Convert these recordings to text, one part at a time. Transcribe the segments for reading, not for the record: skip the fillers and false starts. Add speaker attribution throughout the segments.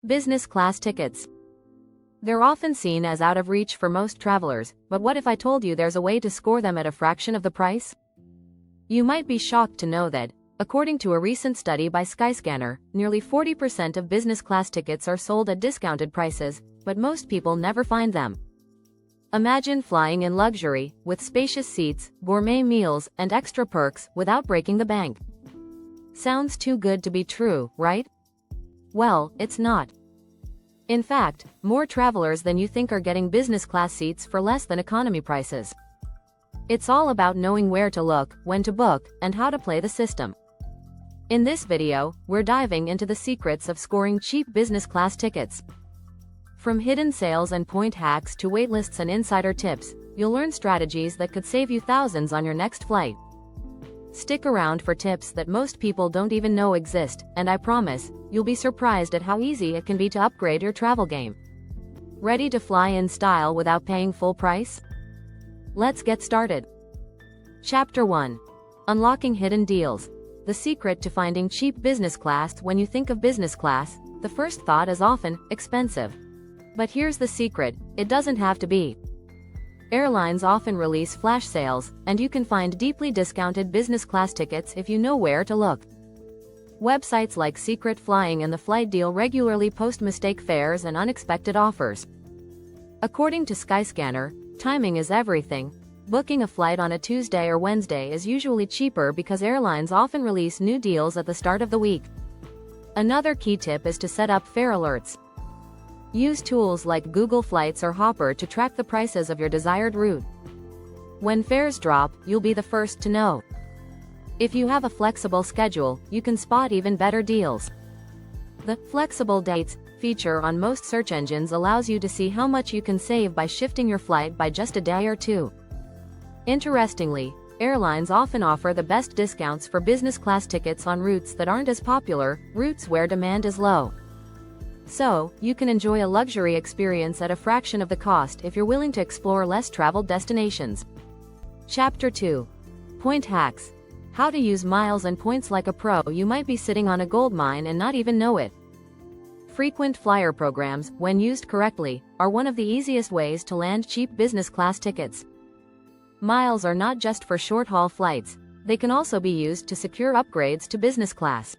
Speaker 1: Business class tickets. They're often seen as out of reach for most travelers, but what if I told you there's a way to score them at a fraction of the price? You might be shocked to know that, according to a recent study by Skyscanner, nearly 40% of business class tickets are sold at discounted prices, but most people never find them. Imagine flying in luxury, with spacious seats, gourmet meals, and extra perks, without breaking the bank. Sounds too good to be true, right? Well, it's not. In fact, more travelers than you think are getting business class seats for less than economy prices. It's all about knowing where to look, when to book, and how to play the system. In this video, we're diving into the secrets of scoring cheap business class tickets. From hidden sales and point hacks to waitlists and insider tips, you'll learn strategies that could save you thousands on your next flight. Stick around for tips that most people don't even know exist, and I promise, you'll be surprised at how easy it can be to upgrade your travel game. Ready to fly in style without paying full price? Let's get started. Chapter 1. Unlocking hidden deals. The secret to finding cheap business class. When you think of business class, the first thought is often expensive. But here's the secret, it doesn't have to be. Airlines often release flash sales, and you can find deeply discounted business class tickets if you know where to look. Websites like Secret Flying and The Flight Deal regularly post mistake fares and unexpected offers. According to Skyscanner, timing is everything. Booking a flight on a Tuesday or Wednesday is usually cheaper because airlines often release new deals at the start of the week. Another key tip is to set up fare alerts. Use tools like Google Flights or Hopper to track the prices of your desired route. When fares drop, you'll be the first to know. If you have a flexible schedule, you can spot even better deals. The Flexible Dates feature on most search engines allows you to see how much you can save by shifting your flight by just a day or two. Interestingly, airlines often offer the best discounts for business class tickets on routes that aren't as popular, routes where demand is low. So, you can enjoy a luxury experience at a fraction of the cost if you're willing to explore less traveled destinations. Chapter 2. Point hacks. How to use miles and points like a pro. You might be sitting on a gold mine and not even know it. Frequent flyer programs, when used correctly, are one of the easiest ways to land cheap business class tickets. Miles are not just for short-haul flights, they can also be used to secure upgrades to business class.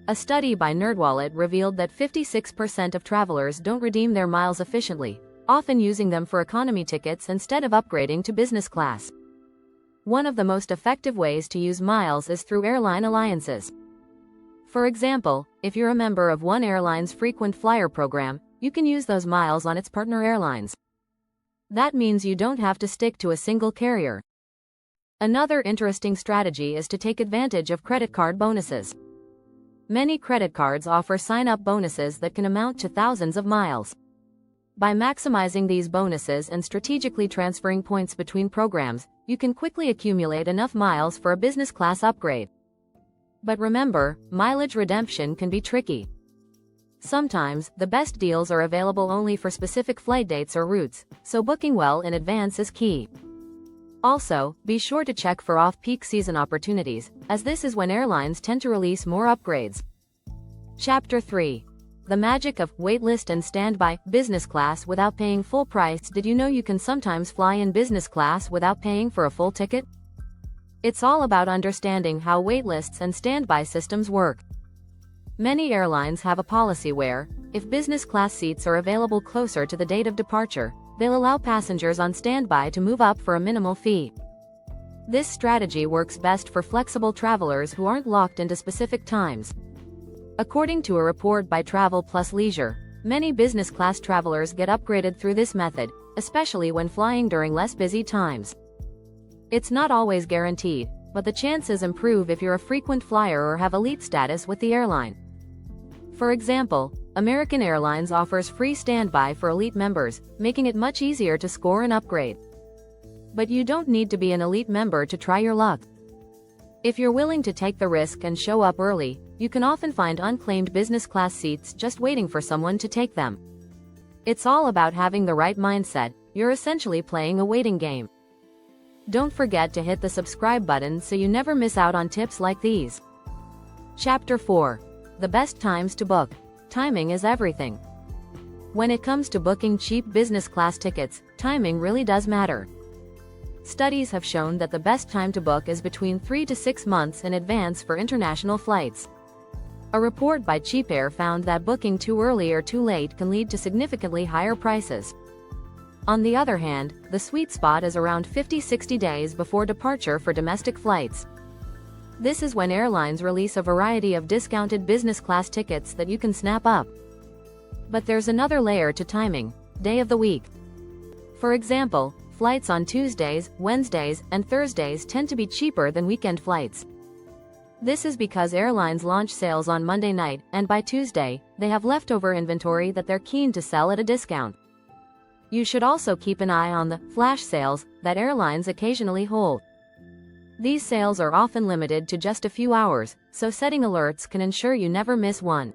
Speaker 1: A study by NerdWallet revealed that 56% of travelers don't redeem their miles efficiently, often using them for economy tickets instead of upgrading to business class. One of the most effective ways to use miles is through airline alliances. For example, if you're a member of one airline's frequent flyer program, you can use those miles on its partner airlines. That means you don't have to stick to a single carrier. Another interesting strategy is to take advantage of credit card bonuses. Many credit cards offer sign-up bonuses that can amount to thousands of miles. By maximizing these bonuses and strategically transferring points between programs, you can quickly accumulate enough miles for a business class upgrade. But remember, mileage redemption can be tricky. Sometimes, the best deals are available only for specific flight dates or routes, so booking well in advance is key. Also, be sure to check for off-peak season opportunities, as this is when airlines tend to release more upgrades. Chapter 3. The magic of waitlist and standby business class without paying full price. Did you know you can sometimes fly in business class without paying for a full ticket? It's all about understanding how waitlists and standby systems work. Many airlines have a policy where, if business class seats are available closer to the date of departure, they'll allow passengers on standby to move up for a minimal fee. This strategy works best for flexible travelers who aren't locked into specific times. According to a report by Travel Plus Leisure, many business class travelers get upgraded through this method, especially when flying during less busy times. It's not always guaranteed, but the chances improve if you're a frequent flyer or have elite status with the airline. For example, American Airlines offers free standby for elite members, making it much easier to score an upgrade. But you don't need to be an elite member to try your luck. If you're willing to take the risk and show up early, you can often find unclaimed business class seats just waiting for someone to take them. It's all about having the right mindset. You're essentially playing a waiting game. Don't forget to hit the subscribe button so you never miss out on tips like these. Chapter 4. The best times to book. timing is everything. When it comes to booking cheap business class tickets, timing really does matter. Studies have shown that the best time to book is between 3 to 6 months in advance for international flights. A report by CheapAir found that booking too early or too late can lead to significantly higher prices. On the other hand, the sweet spot is around 50-60 days before departure for domestic flights. This is when airlines release a variety of discounted business class tickets that you can snap up. But there's another layer to timing: day of the week. For example, flights on Tuesdays, Wednesdays, and Thursdays tend to be cheaper than weekend flights. This is because airlines launch sales on Monday night, and by Tuesday, they have leftover inventory that they're keen to sell at a discount. You should also keep an eye on the flash sales that airlines occasionally hold. These sales are often limited to just a few hours, so setting alerts can ensure you never miss one.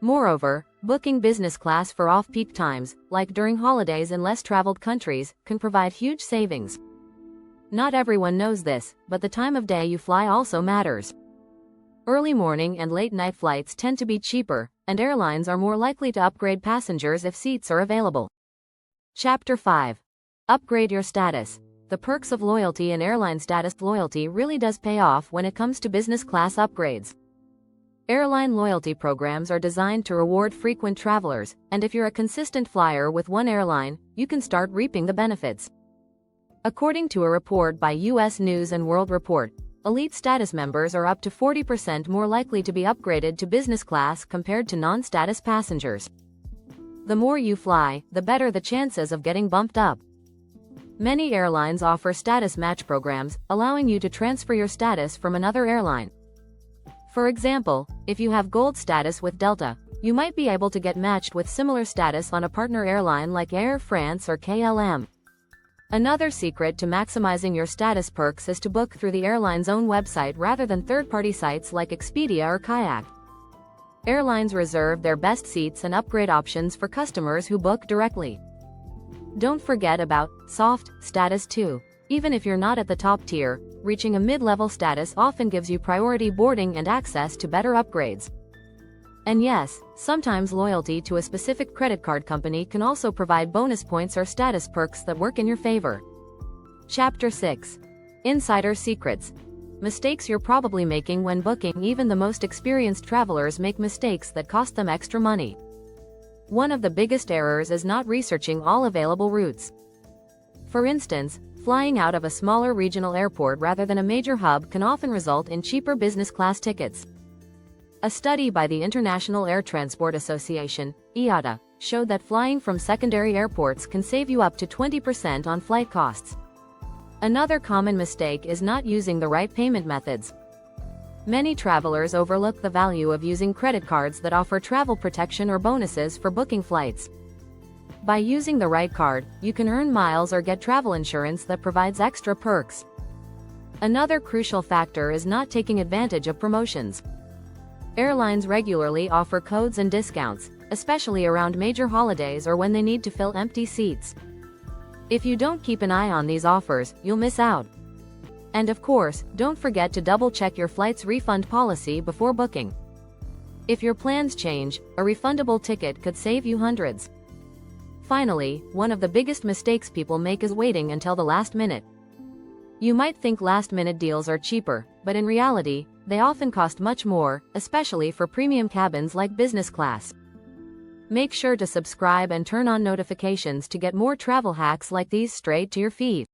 Speaker 1: Moreover, booking business class for off-peak times, like during holidays in less traveled countries, can provide huge savings. Not everyone knows this, but the time of day you fly also matters. Early morning and late night flights tend to be cheaper, and airlines are more likely to upgrade passengers if seats are available. Chapter 5. Upgrade your status. The perks of loyalty and airline status. Loyalty really does pay off when it comes to business class upgrades. Airline loyalty programs are designed to reward frequent travelers, and if you're a consistent flyer with one airline, you can start reaping the benefits. According to a report by U.S. News & World Report, elite status members are up to 40% more likely to be upgraded to business class compared to non-status passengers. The more you fly, the better the chances of getting bumped up. Many airlines offer status match programs, allowing you to transfer your status from another airline. For example, if you have gold status with Delta, you might be able to get matched with similar status on a partner airline like Air France or KLM. Another secret to maximizing your status perks is to book through the airline's own website rather than third-party sites like Expedia or Kayak. Airlines reserve their best seats and upgrade options for customers who book directly. Don't forget about soft status too. Even if you're not at the top tier, reaching a mid-level status often gives you priority boarding and access to better upgrades. And yes, sometimes loyalty to a specific credit card company can also provide bonus points or status perks that work in your favor. Chapter 6. Insider Secrets. Mistakes you're probably making when booking. Even the most experienced travelers make mistakes that cost them extra money. One of the biggest errors is not researching all available routes. For instance, flying out of a smaller regional airport rather than a major hub can often result in cheaper business class tickets. A study by the International Air Transport Association, IATA, showed that flying from secondary airports can save you up to 20% on flight costs. Another common mistake is not using the right payment methods. Many travelers overlook the value of using credit cards that offer travel protection or bonuses for booking flights. By using the right card, you can earn miles or get travel insurance that provides extra perks. Another crucial factor is not taking advantage of promotions. Airlines regularly offer codes and discounts, especially around major holidays or when they need to fill empty seats. If you don't keep an eye on these offers, you'll miss out. And of course, don't forget to double-check your flight's refund policy before booking. If your plans change, a refundable ticket could save you hundreds. Finally, one of the biggest mistakes people make is waiting until the last minute. You might think last-minute deals are cheaper, but in reality, they often cost much more, especially for premium cabins like business class. Make sure to subscribe and turn on notifications to get more travel hacks like these straight to your feed.